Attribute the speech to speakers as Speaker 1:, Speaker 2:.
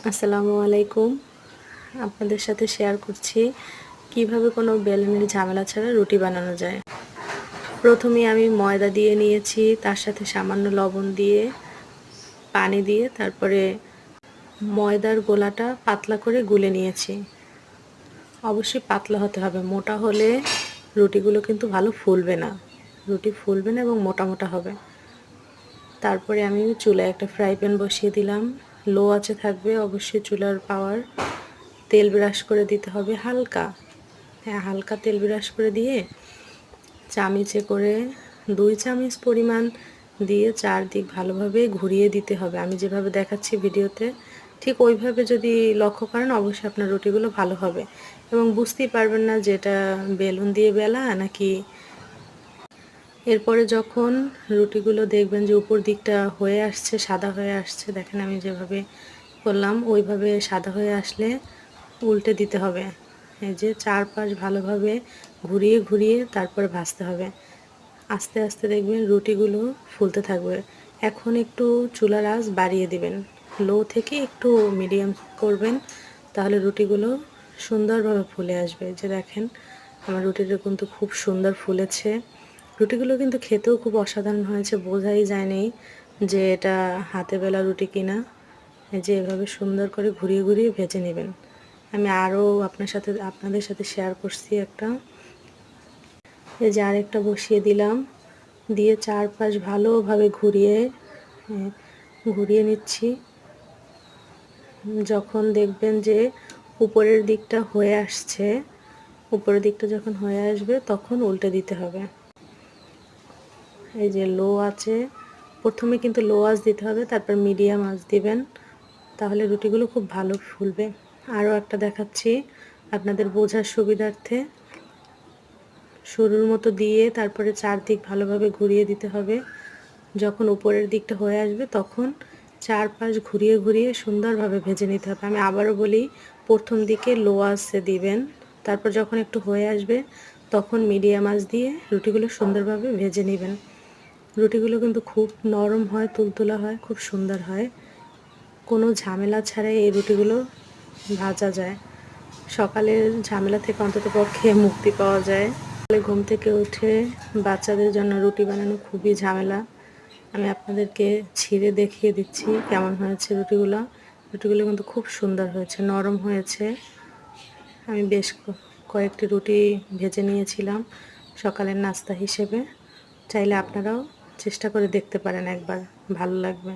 Speaker 1: আসসালামু আলাইকুম। আপনাদের সাথে শেয়ার করছি কিভাবে কোনো বেলুনের ঝামেলা ছাড়া রুটি বানানো যায়। প্রথমে আমি ময়দা দিয়ে নিয়েছি, তার সাথে সামান্য লবণ দিয়ে, পানি দিয়ে তারপরে ময়দার গোলাটা পাতলা করে গুলে নিয়েছি। অবশ্যই পাতলা হতে হবে, মোটা হলে রুটিগুলো কিন্তু ভালো ফুলবে না। রুটি ফুলবে না এবং মোটা মোটা হবে। তারপরে আমি চুলায় একটা ফ্রাই প্যান বসিয়ে দিলাম। লো আঁচে থাকবে অবশ্যই চুলার পাওয়ার। তেল ব্রাশ করে দিতে হবে হালকা, হ্যাঁ হালকা তেল ব্রাশ করে দিয়ে চামিচে করে 2 চামচ পরিমাণ দিয়ে চারদিক ভালোভাবে ঘুরিয়ে দিতে হবে। আমি যেভাবে দেখাচ্ছি ভিডিওতে ঠিক ওইভাবে যদি লক্ষ্য করেন অবশ্যই আপনার রুটিগুলো ভালো হবে এবং বুঝতেই পারবেন না যে এটা বেলুন দিয়ে বেলা নাকি। এরপরে যখন রুটিগুলো দেখবেন যে উপর দিকটা হয়ে আসছে, সাদা হয়ে আসছে, দেখেন আমি যেভাবে করলাম ওইভাবে সাদা হয়ে আসলে উল্টে দিতে হবে। এই যে চারপাশ ভালোভাবে ঘুরিয়ে ঘুরিয়ে তারপরে ভাজতে হবে। আস্তে আস্তে দেখবেন রুটিগুলো ফুলতে থাকবে। এখন একটু চুলার আঁচ বাড়িয়ে দিবেন, লো থেকে একটু মিডিয়াম করবেন, তাহলে রুটিগুলো সুন্দরভাবে ফুলে আসবে। যে দেখেন আমার রুটিটা কিন্তু খুব সুন্দর ফুলেছে। রুটিগুলো কিন্তু খেতেও খুব অসাধারণ হয়েছে, বোঝাই যায়নি যে এটা হাতে বেলা রুটি কিনা। এই যে এভাবে সুন্দর করে ঘুরিয়ে ঘুরিয়ে ভেজে নেবেন। আমি আরও আপনাদের সাথে শেয়ার করছি একটা। এই যে আরেকটা বসিয়ে দিলাম, দিয়ে চারপাশ ভালোভাবে ঘুরিয়ে নিচ্ছি। যখন দেখবেন যে উপরের দিকটা হয়ে আসছে, উপরের দিকটা যখন হয়ে আসবে তখন উল্টে দিতে হবে। এই যে লো আঁচে প্রথমে কিন্তু লো আঁচ দিতে হবে, তারপর মিডিয়াম আঁচ দিবেন, তাহলে রুটিগুলো খুব ভালো ফুলবে। আরও একটা দেখাচ্ছি আপনাদের বোঝার সুবিধার্থে। শুরুর মতো দিয়ে তারপরে চারদিক ভালোভাবে ঘুরিয়ে দিতে হবে। যখন উপরের দিকটা হয়ে আসবে তখন চারপাশ ঘুরিয়ে ঘুরিয়ে সুন্দরভাবে ভেজে নিতে হবে। আমি আবারও বলি, প্রথম দিকে লো আঁচে দিবেন, তারপর যখন একটু হয়ে আসবে তখন মিডিয়াম আঁচ দিয়ে রুটিগুলো সুন্দরভাবে ভেজে নেবেন। রুটিগুলো কিন্তু খুব নরম হয়, তুলতুলা হয়, খুব সুন্দর হয়। কোনো ঝামেলা ছাড়াই এই রুটিগুলো ভাজা যায়। সকালের ঝামেলা থেকে অন্ততপক্ষে মুক্তি পাওয়া যায়। সকালে ঘুম থেকে উঠে বাচ্চাদের জন্য রুটি বানানো খুবই ঝামেলা। আমি আপনাদেরকে ছিঁড়ে দেখিয়ে দিচ্ছি কেমন হয়েছে রুটিগুলো। রুটিগুলো কিন্তু খুব সুন্দর হয়েছে, নরম হয়েছে। আমি বেশ কয়েকটি রুটি ভেজে নিয়েছিলাম সকালের নাস্তা হিসেবে। চাইলে আপনারাও চেষ্টা করে দেখতে পারেন একবার, ভালো লাগবে।